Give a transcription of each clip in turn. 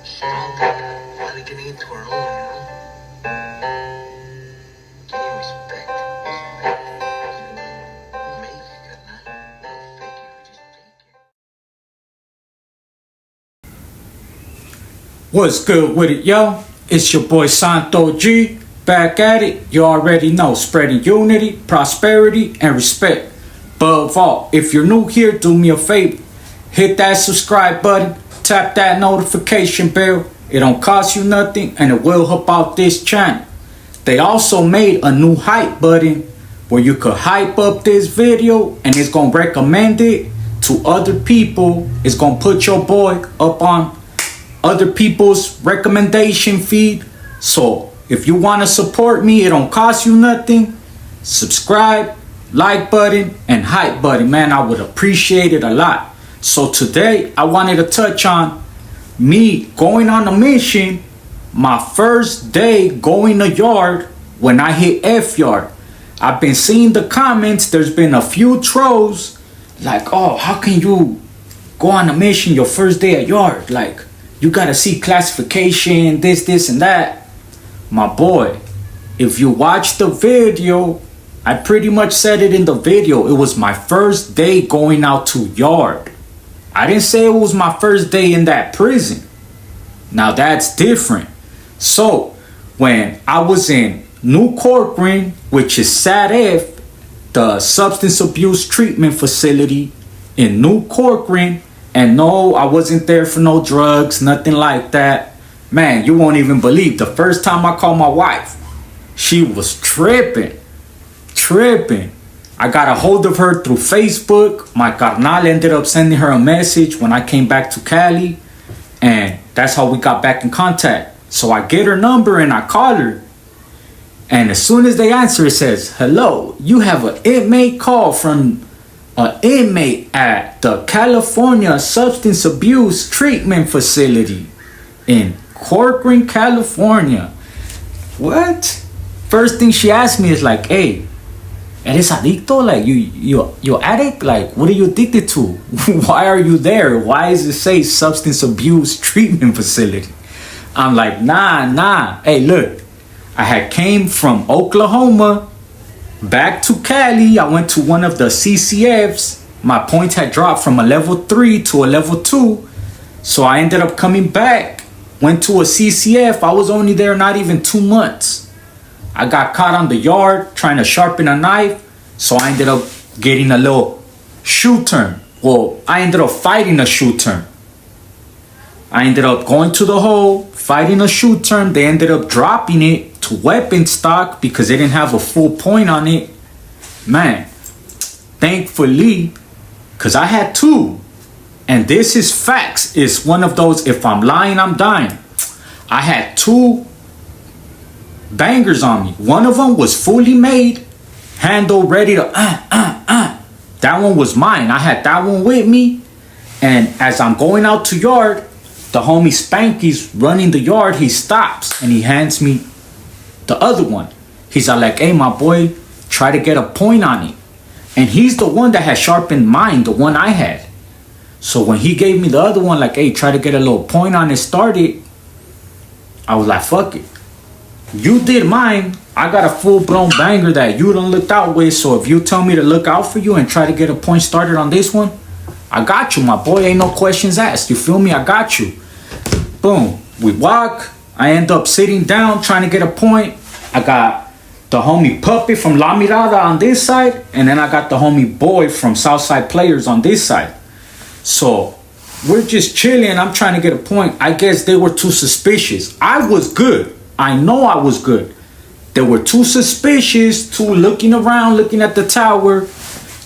strong people finally getting into our own, Give me respect. Make it, no fake it, just take it. What's good with it, yo? It's your boy Santo G, back at it. You already know, spreading unity, prosperity, and respect. Above all, if you're new here, do me a favor. Hit that subscribe button, tap that notification bell. It don't cost you nothing, and it will help out this channel. They also made a new hype button where you could hype up this video, and it's gonna recommend it to other people. It's gonna put your boy up on other people's recommendation feed. So if you want to support me, it don't cost you nothing. Subscribe, like button, and hype button, man. I would appreciate it a lot. So today I wanted to touch on me going on a mission, my first day going to yard when I hit F yard. I've been seeing the comments. There's been a few trolls like, oh, how can you go on a mission your first day at yard? Like, you gotta see classification, this, and that. My boy, if you watch the video, I pretty much said it in the video. It was my first day going out to yard. I didn't say it was my first day in that prison. Now that's different. So when I was in New Corcoran, which is SADF, the substance abuse treatment facility in New Corcoran, and no, I wasn't there for no drugs, nothing like that. Man, you won't even believe. The first time I called my wife, she was tripping. I got a hold of her through Facebook. My carnal ended up sending her a message when I came back to Cali. And that's how we got back in contact. So I get her number and I call her. And as soon as they answer, it says, hello, you have an inmate call from an inmate at the California Substance Abuse Treatment Facility in Corcoran, California. What? First thing she asked me is like, hey, ¿eres adicto? Like, you addict? Like, what are you addicted to? Why are you there? Why does it say Substance Abuse Treatment Facility? I'm like, nah. Hey, look, I had came from Oklahoma back to Cali. I went to one of the CCFs. My points had dropped from a level 3 to a level 2. So I ended up coming back. Went to a CCF. I was only there not even 2 months. I got caught on the yard trying to sharpen a knife. So I ended up getting a little shoe turn. Well, I ended up fighting a shoe turn. I ended up going to the hole, fighting a shoe turn. They ended up dropping it to weapon stock because they didn't have a full point on it. Man, thankfully, because I had 2. And this is facts. It's one of those, if I'm lying, I'm dying. I had 2 bangers on me. One of them was fully made, handle ready to That one was mine. I had that one with me. And as I'm going out to yard, the homie Spanky's running the yard. He stops and he hands me the other one. He's like, hey, my boy, try to get a point on it. And he's the one that had sharpened mine, the one I had. So when he gave me the other one, like, hey, try to get a little point on it, started, I was like, fuck it. You did mine. I got a full-blown banger that you don't look out with. So if you tell me to look out for you and try to get a point started on this one, I got you, my boy. Ain't no questions asked. You feel me? I got you. Boom. We walk. I end up sitting down trying to get a point. I got the homie Puppet from La Mirada on this side. And then I got the homie Boy from Southside Players on this side. So we're just chilling. I'm trying to get a point. I guess they were too suspicious. I was good. I know I was good. They were too suspicious, too looking around, looking at the tower.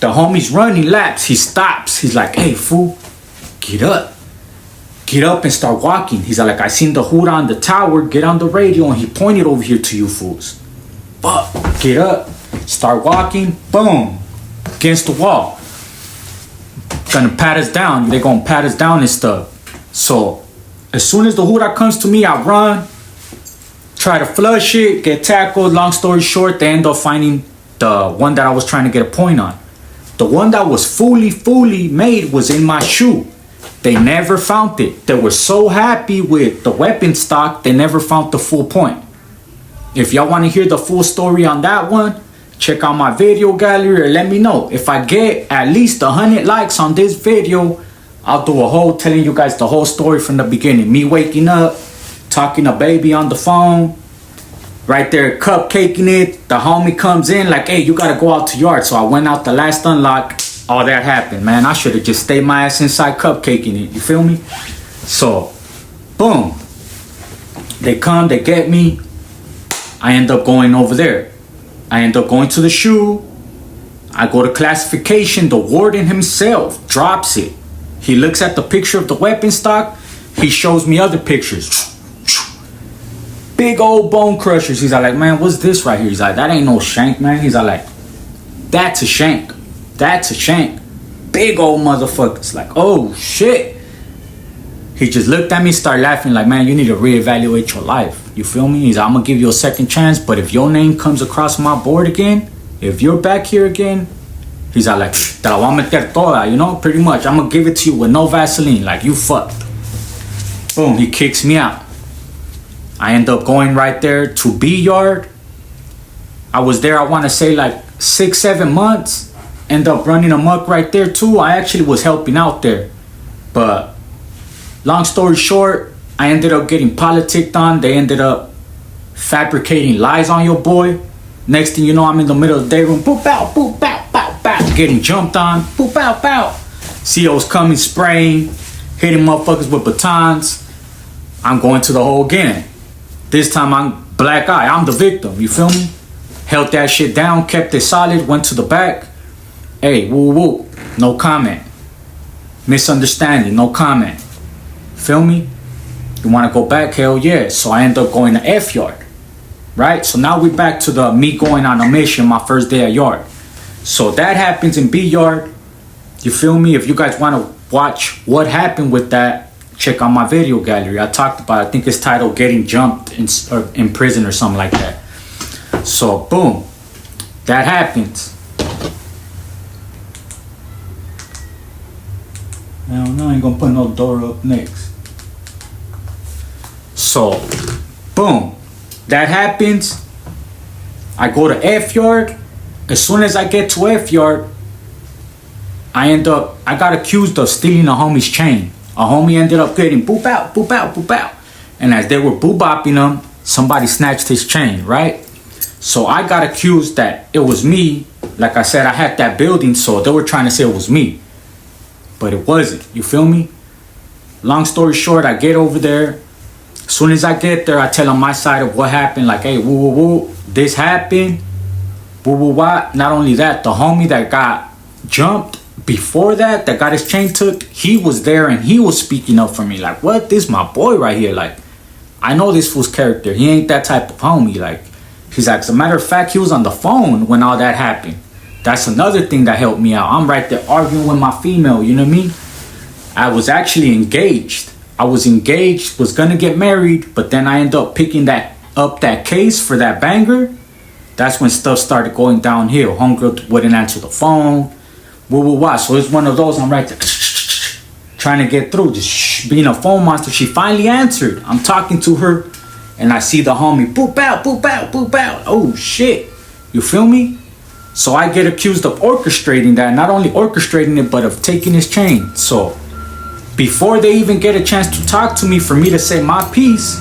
The homie's running laps. He stops. He's like, hey, fool, get up. Get up and start walking. He's like, I seen the hood on the tower. Get on the radio. And he pointed over here to you fools. But get up. Start walking. Boom. Against the wall. Gonna pat us down. They're gonna pat us down and stuff. So as soon as the Huda comes to me, I run, try to flush it, get tackled. Long story short, they end up finding the one that I was trying to get a point on. The one that was fully made was in my shoe. They never found it. They were so happy with the weapon stock, they never found the full point. If y'all want to hear the full story on that one, check out my video gallery or let me know. If I get at least 100 likes on this video, I'll do a whole telling you guys the whole story from the beginning. Me waking up, talking to baby on the phone, right there cupcaking it. The homie comes in like, hey, you gotta go out to yard. So I went out the last unlock. All that happened, man. I should have just stayed my ass inside cupcaking it. You feel me? So, boom. They come, they get me. I end up going over there. I end up going to the shoe. I go to classification. The warden himself drops it. He looks at the picture of the weapon stock. He shows me other pictures. Big old bone crushers. He's like, man, what's this right here? He's like, that ain't no shank, man. He's like, that's a shank. That's a shank. Big old motherfuckers. Like, oh shit. He just looked at me, started laughing like, man, you need to reevaluate your life. You feel me? He's like, I'm gonna give you a second chance, but if your name comes across my board again, if you're back here again, he's like, te la voy a meter toda, you know, pretty much. I'm gonna give it to you with no Vaseline, like you fucked. Boom, he kicks me out. I end up going right there to B yard. I was there, I wanna say like 6-7 months. End up running amok right there too. I actually was helping out there. But long story short, I ended up getting politicked on. They ended up fabricating lies on your boy. Next thing you know, I'm in the middle of the day room. Boop, bow, boop, bow, bow, bow. Getting jumped on. Boop, bow, bow. CO's coming, spraying, hitting motherfuckers with batons. I'm going to the hole again. This time I'm black eye. I'm the victim. You feel me? Held that shit down, kept it solid, went to the back. Hey, woo woo, no comment. Misunderstanding, no comment. Feel me? You want to go back? Hell yeah. So I end up going to F yard, right? So now we back to the me going on a mission, my first day at yard. So that happens in B yard. You feel me? If you guys want to watch what happened with that, check out my video gallery. I talked about, I think it's titled Getting Jumped in Prison or something like that. So boom, that happens. I don't know, I ain't gonna put no door up next. So, boom. That happens. I go to F yard. As soon as I get to F yard, I got accused of stealing a homie's chain. A homie ended up getting boop out, boop out, boop out. And as they were boop-bopping him, somebody snatched his chain, right? So I got accused that it was me. Like I said, I had that building, so they were trying to say it was me. But it wasn't. You feel me? Long story short, I get over there. As soon as I get there, I tell them my side of what happened. Like, hey, woo, woo, woo. This happened. Woo, woo, wah. Not only that, the homie that got jumped before that got his chain took, he was there and he was speaking up for me. Like, what? This my boy right here. Like, I know this fool's character. He ain't that type of homie. Like, he's like, as a matter of fact, he was on the phone when all that happened. That's another thing that helped me out. I'm right there arguing with my female, you know what I mean? I was actually engaged. Was gonna get married, but then I ended up picking up that case for that banger. That's when stuff started going downhill. Homegirl wouldn't answer the phone. Woo woo wah. So it's one of those, I'm right there trying to get through, just being a phone monster. She finally answered. I'm talking to her and I see the homie boop out, boop out, boop out. Oh shit. You feel me? So I get accused of orchestrating that. Not only orchestrating it, but of taking his chain. So before they even get a chance to talk to me for me to say my piece,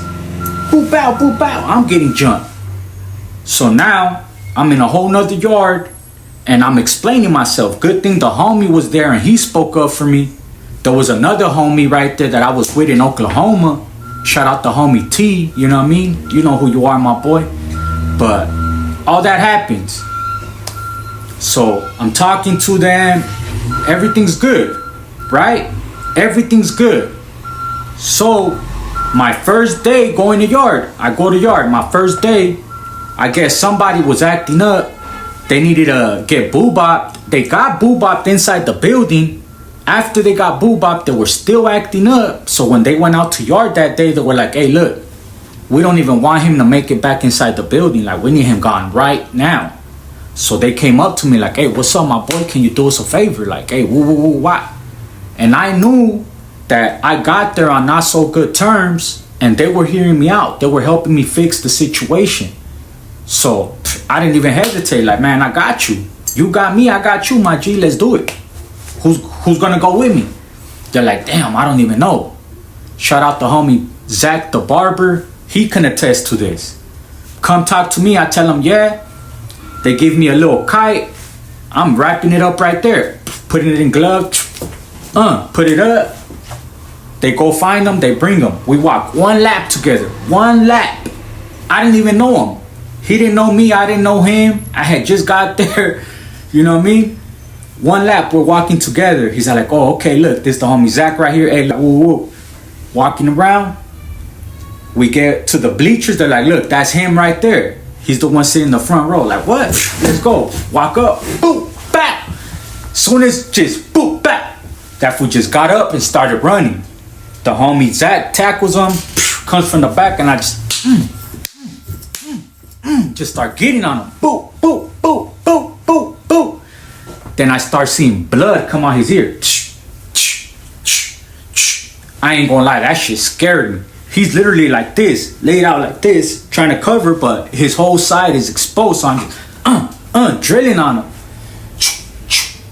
boop out, I'm getting jumped. So now I'm in a whole nother yard and I'm explaining myself. Good thing the homie was there and he spoke up for me. There was another homie right there that I was with in Oklahoma. Shout out to homie T, you know what I mean? You know who you are, my boy. But all that happens. So I'm talking to them. Everything's good, right? Everything's good. So my first day going to yard, I go to yard. My first day, I guess somebody was acting up. They needed to get boo-bopped. They got boo-bopped inside the building. After they got boo-bopped, they were still acting up. So when they went out to yard that day, they were like, hey, look, we don't even want him to make it back inside the building. Like, we need him gone right now. So they came up to me like, hey, what's up, my boy? Can you do us a favor? Like, hey, woo, woo, woo, what? And I knew that I got there on not so good terms, and they were hearing me out. They were helping me fix the situation. So I didn't even hesitate. Like, man, I got you. You got me, I got you, my G. Let's do it. Who's gonna go with me? They're like, damn, I don't even know. Shout out the homie Zach the barber. He can attest to this. Come talk to me. I tell them, yeah. They give me a little kite. I'm wrapping it up right there. Putting it in glove. Put it up. They go find them. They bring them. We walk 1 lap together. 1 lap. I didn't even know him. He didn't know me. I didn't know him. I had just got there. You know what I mean? 1 lap. We're walking together. He's like, oh, okay, look. This the homie Zach right here. Hey, woo, woo. Walking around. We get to the bleachers. They're like, look, that's him right there. He's the one sitting in the front row. Like, what? Let's go. Walk up. Boop, back. Soon as just boop, back. That fool just got up and started running. The homie Zach tackles him. Comes from the back and I just start getting on him. Boop, boop, boop, boop, boop, boop. Then I start seeing blood come out his ear. I ain't gonna lie, that shit scared me. He's literally like this, laid out like this, trying to cover, but his whole side is exposed. So I'm just drilling on him.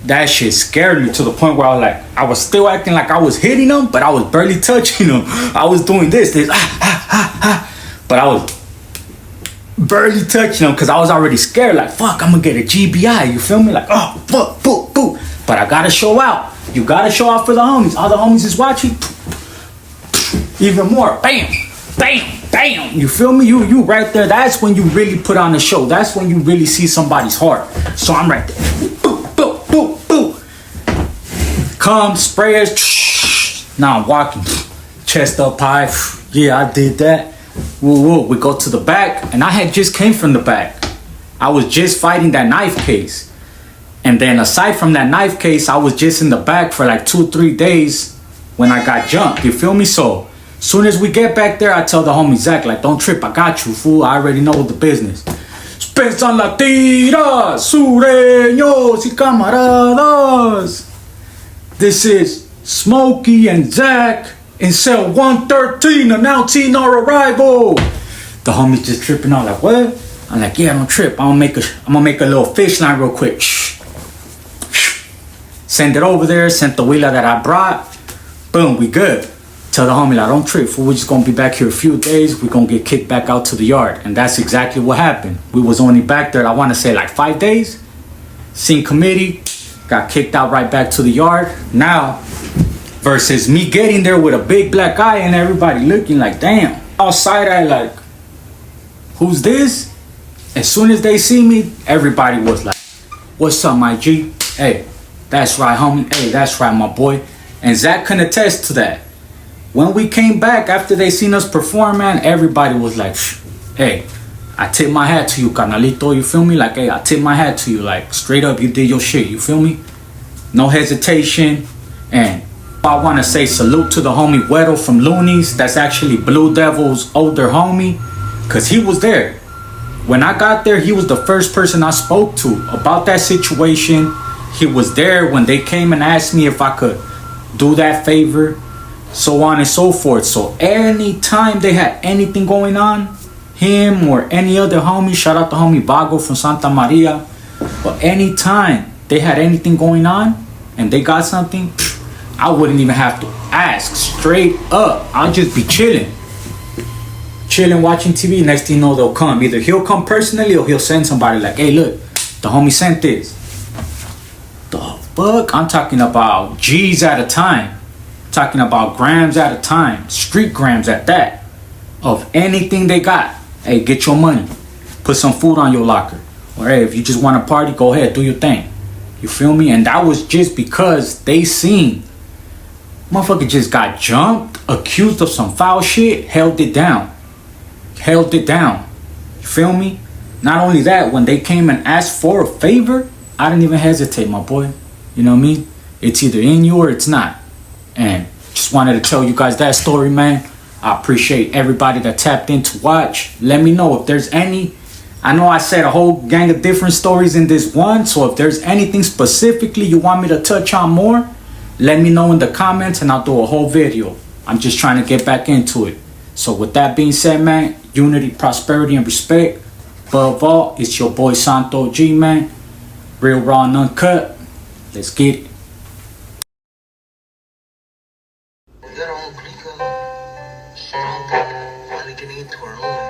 That shit scared me to the point where I was still acting like I was hitting him, but I was barely touching him. I was doing this, but I was barely touching him because I was already scared. Like, fuck, I'm gonna get a GBI. You feel me? Like, oh, fuck, boop, boop. But I gotta show out. You gotta show out for the homies. All the homies is watching. Even more. Bam, bam, bam. You feel me? You right there. That's when you really put on the show. That's when you really see somebody's heart. So I'm right there. Boop, boop, boop, boop. Come, sprayers. Now I'm walking. Chest up high. Yeah, I did that. Woo, woo. We go to the back. And I had just came from the back. I was just fighting that knife case. And then aside from that knife case, I was just in the back for like 2-3 days when I got jumped. You feel me? So soon as we get back there, I tell the homie Zach, like, don't trip, I got you, fool. I already know the business. Pensan la tira, sureños y camaradas. This is Smokey and Zach in cell 113 announcing our arrival. The homie's just tripping out like, what? I'm like, yeah, don't trip. I'm gonna make a little fish line real quick. Send it over there, sent the wheeler that I brought. Boom, we good. Tell the homie, like, don't trip, fool. We're just gonna be back here a few days. We're gonna get kicked back out to the yard. And that's exactly what happened. We was only back there, I wanna say like 5 days. Scene committee, got kicked out right back to the yard. Now, versus me getting there with a big black eye and everybody looking like, damn. Outside, I like, who's this? As soon as they see me, everybody was like, what's up, my G? Hey, that's right, homie. Hey, that's right, my boy. And Zach can attest to that. When we came back after they seen us perform, man, everybody was like, hey, I tip my hat to you, carnalito. You feel me? Like, hey, I tip my hat to you. Like, straight up, you did your shit. You feel me? No hesitation. And I want to say salute to the homie Weddle from Loonies. That's actually Blue Devil's older homie. Because he was there. When I got there, he was the first person I spoke to about that situation. He was there when they came and asked me if I could do that favor, so on and so forth. So anytime they had anything going on, him or any other homie, shout out the homie Vago from Santa Maria, but anytime they had anything going on and they got something, I wouldn't even have to ask. Straight up, I'll just be chilling watching TV. Next thing you know, they'll come. Either he'll come personally or he'll send somebody like, hey, look, the homie sent this. The fuck? I'm talking about G's at a time. Talking about grams at a time. Street grams at that. Of anything they got. Hey, get your money. Put some food on your locker. Or hey, if you just want to party, go ahead, do your thing. You feel me? And that was just because they seen motherfucker just got jumped, accused of some foul shit, held it down. Held it down. You feel me? Not only that, when they came and asked for a favor, I didn't even hesitate, my boy. You know what I mean? It's either in you or it's not. And just wanted to tell you guys that story, man. I appreciate everybody that tapped in to watch. Let me know if there's any. I know I said a whole gang of different stories in this one. So if there's anything specifically you want me to touch on more, let me know in the comments and I'll do a whole video. I'm just trying to get back into it. So with that being said, man, unity, prosperity, and respect. Above all, it's your boy Santo G, man. Real, raw, and uncut. Let's get it. We got our own clique, strong, finally getting into our own.